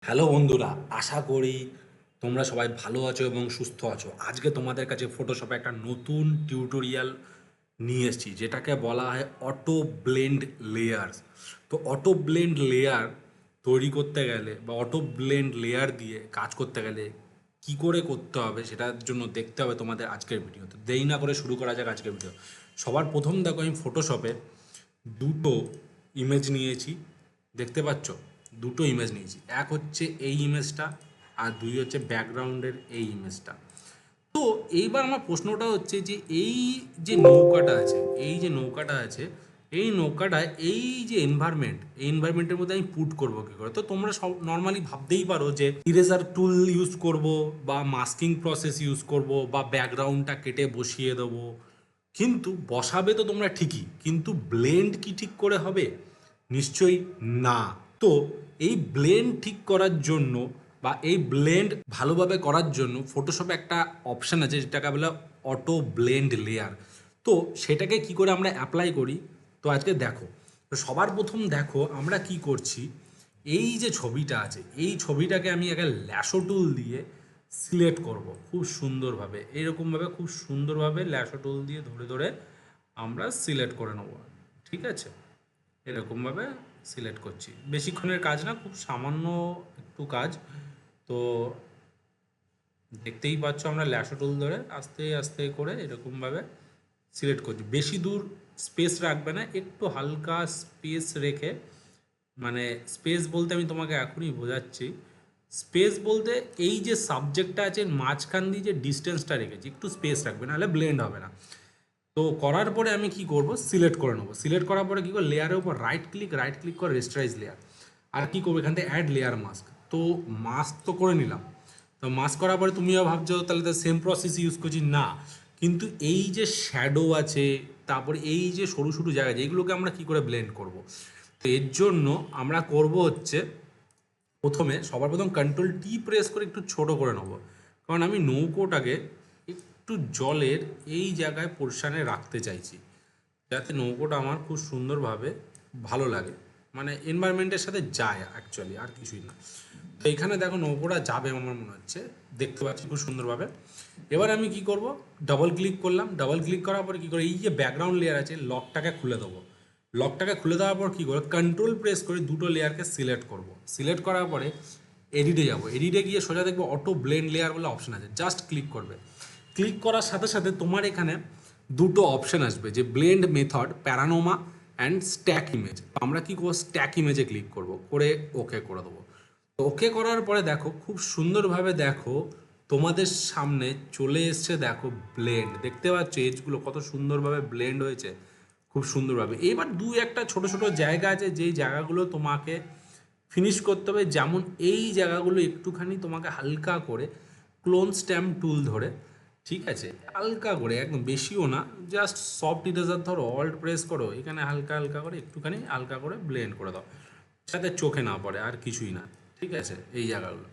Hello বন্ধুরা, আশা করি তোমরা সবাই ভালো আছো এবং সুস্থ আছো। আজকে তোমাদের কাছে ফটোশপে একটা নতুন টিউটোরিয়াল নিয়ে এসেছি, যেটাকে বলা হয় অটো ব্লেন্ড লেয়ার্স। তো অটো ব্লেন্ড লেয়ার তৈরি করতে গেলে বা অটো ব্লেন্ড লেয়ার দিয়ে কাজ করতে গেলে কি করে করতে হবে সেটার জন্য দেখতে হবে তোমাদের আজকের ভিডিও। তো দেরি না করে শুরু করা যাক আজকের ভিডিও। সবার প্রথম দেখো, আমি ফটোশপে দুটো ইমেজ নিয়েছি, দেখতে পাচ্ছ? দুটো ইমেজ নিয়েছি, এক হচ্ছে এই ইমেজটা আর দুই হচ্ছে ব্যাকগ্রাউন্ডের এই ইমেজটা। তো এইবার আমার প্রশ্নটা হচ্ছে যে এই যে নৌকাটা আছে, এই নৌকাটা এই যে এনভায়রনমেন্ট, এই এনভায়রনমেন্টের মধ্যে আমি পুট করব কী করে? তো তোমরা সব নর্মালি ভাবতেই পারো যে ইরেজার টুল ইউজ করব বা মাস্কিং প্রসেস ইউজ করব বা ব্যাকগ্রাউন্ডটা কেটে বসিয়ে দেবো, কিন্তু বসাবে তো তোমরা ঠিকই, কিন্তু ব্লেন্ড কি ঠিক করে হবে? নিশ্চয়ই না। তো এই ব্লেন্ড ঠিক করার জন্য বা এই ব্লেন্ড ভালোভাবে করার জন্য ফটোশপে একটা অপশান আছে যেটাকে বলে অটো ব্লেন্ড লেয়ার। তো সেটাকে কি করে আমরা অ্যাপ্লাই করি, তো আজকে দেখো। তো সবার প্রথম দেখো আমরা কি করছি, এই যে ছবিটা আছে এই ছবিটাকে আমি একটা ল্যাশো টুল দিয়ে সিলেক্ট করব খুব সুন্দরভাবে, এরকমভাবে খুব সুন্দরভাবে ল্যাশো টুল দিয়ে ধরে ধরে আমরা সিলেক্ট করে নেব। ঠিক আছে, এরকমভাবে সিলেক্ট করছি, বেশিক্ষণের কাজ না, খুব সামান্য একটু কাজ। তো দেখতেই পাচ্ছ আমরা ল্যাশো টুল ধরে আস্তে আস্তে করে এরকমভাবে সিলেক্ট করছি। বেশি দূর স্পেস রাখবে না, একটু হালকা স্পেস রেখে, মানে স্পেস বলতে আমি তোমাকে এখনই বোঝাচ্ছি। স্পেস বলতে এই যে সাবজেক্টটা আছে মাঝখান দিয়ে যে ডিস্টেন্সটা রেখেছি, একটু স্পেস রাখবে, নাহলে ব্লেন্ড হবে না। তো করার পরে আমি কি করব, সিলেক্ট করে নেবো। সিলেক্ট করার পরে কী করবো, লেয়ারের উপর রাইট ক্লিক করে রেস্টারাইজ লেয়ার। আর কি করবো, এখান থেকে অ্যাড লেয়ার মাস্ক। তো মাস্ক তো করে নিলাম। তো মাস্ক করার পরে তুমিও ভাবছো তাহলে তো সেম প্রসেস ইউজ করছি, না। কিন্তু এই যে শ্যাডো আছে, তারপরে এই যে সরু সরু জায়গা আছে, এইগুলোকে আমরা কি করে ব্লেন্ড করব? তো এর জন্য আমরা করব হচ্ছে, প্রথমে সবার প্রথম কন্ট্রোল টি প্রেস করে একটু ছোট করে নেবো, কারণ আমি নৌকোটাকে একটু জলের এই জায়গায় পোর্শানে রাখতে চাইছি, যাতে নৌকোটা আমার খুব সুন্দরভাবে ভালো লাগে, মানে এনভায়রনমেন্টের সাথে যায় অ্যাকচুয়ালি, আর কিছুই না। তো এখানে দেখো নৌকোটা যাবে আমার মনে হচ্ছে, দেখতে পাচ্ছি খুব সুন্দরভাবে। এবার আমি কি করব, ডবল ক্লিক করলাম। ডবল ক্লিক করার পরে কী করে, এই যে ব্যাকগ্রাউন্ড লেয়ার আছে লকটাকে খুলে দেবো। লকটাকে খুলে দেওয়ার পর কী করে, কন্ট্রোল প্রেস করে দুটো লেয়ারকে সিলেক্ট করব। সিলেক্ট করার পরে এডিটে যাব, এডিটে গিয়ে সোজা দেখবো অটো ব্লেন্ড লেয়ার বলে অপশন আছে, জাস্ট ক্লিক করবে। ক্লিক করার সাথে সাথে তোমার এখানে দুটো অপশন আসবে, যে blend method, প্যারানোমা and stack image. আমরা কী করবো, স্ট্যাক ইমেজে ক্লিক করব, করে ওকে করে দেবো। তো ওকে করার পরে দেখো খুব সুন্দরভাবে, দেখো তোমাদের সামনে চলে এসছে, দেখো ব্লেন্ড, দেখতে পাচ্ছ এজগুলো কত সুন্দরভাবে ব্লেন্ড হয়েছে, খুব সুন্দরভাবে। এবার দু একটা ছোট ছোট জায়গা আছে যেই জায়গাগুলো তোমাকে ফিনিশ করতে হবে, যেমন এই জায়গাগুলো একটুখানি তোমাকে হালকা করে ক্লোন স্ট্যাম্প টুল ধরে, ঠিক আছে, হালকা করে, একদম বেশিও না, জাস্ট সফট ইরেজার ধরো, অল্ট প্রেস করো, এখানে হালকা হালকা করে একটুখানি হালকা করে ব্লেন্ড করে দাও, যাতে চোখে না পড়ে, আর কিছুই না। ঠিক আছে, এই জায়গাগুলো।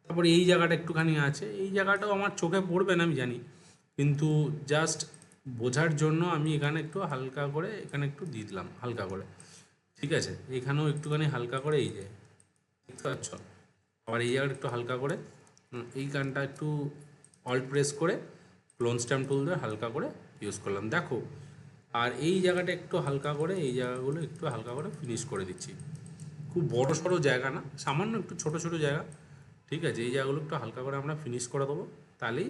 তারপরে এই জায়গাটা একটুখানি আছে, এই জায়গাটাও আমার চোখে পড়বে না আমি জানি, কিন্তু জাস্ট বোঝার জন্য আমি এখানে একটু হালকা করে, এখানে একটু দিয়ে দিলাম হালকা করে। ঠিক আছে, এখানেও একটুখানি হালকা করে, এই যে দেখতে পাচ্ছ, আবার এই জায়গাটা একটু হালকা করে, এই গানটা একটু অল্ট প্রেস করে ক্লোন স্ট্যাম্প টুল দিয়ে হালকা করে ইউজ করলাম, দেখো। আর এই জায়গাটা একটু হালকা করে, এই জায়গাগুলো একটু হালকা করে ফিনিশ করে দিচ্ছি। খুব বড় সড়ো জায়গা না, সামান্য একটু ছোট ছোট জায়গা। ঠিক আছে, এই জায়গাগুলো একটু হালকা করে আমরা ফিনিশ করে দেবো, তাহলেই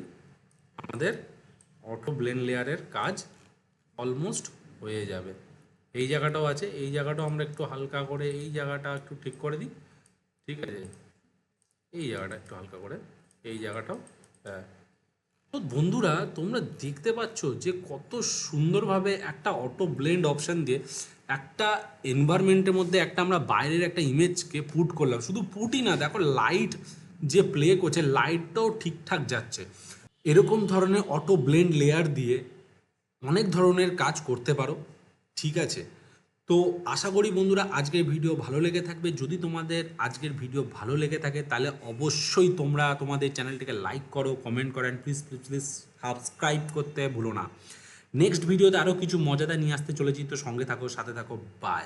আমাদের অটো ব্লেন্ড লেয়ারের কাজ অলমোস্ট হয়ে যাবে। এই জায়গাটাও আছে, এই জায়গাটাও আমরা একটু হালকা করে এই জায়গাটা একটু ঠিক করে দিই। ঠিক আছে, এই জায়গাটা একটু হালকা করে, এই জায়গাটাও। হ্যাঁ, তো বন্ধুরা তোমরা দেখতে পাচ্ছ যে কত সুন্দরভাবে একটা অটো ব্লেন্ড অপশান দিয়ে একটা এনভায়রনমেন্টের মধ্যে একটা আমরা বাইরের একটা ইমেজকে পুট করলাম। শুধু পুটই না, দেখো লাইট যে প্লে করছে, লাইটটাও ঠিকঠাক যাচ্ছে। এরকম ধরনের অটো ব্লেন্ড লেয়ার দিয়ে অনেক ধরনের কাজ করতে পারো। ঠিক আছে, তো আশা করি বন্ধুরা আজকের ভিডিও ভালো লেগে থাকবে। যদি তোমাদের আজকের ভিডিও ভালো লেগে থাকে তাহলে অবশ্যই তোমরা তোমাদের চ্যানেলটিকে লাইক করো, কমেন্ট করো, and please please please subscribe করতে ভুলো না। নেক্সট ভিডিওতে আরও কিছু মজাদার নিয়ে আসতে চলেছি, তো সঙ্গে থাকো, সাথে থাকো, বাই।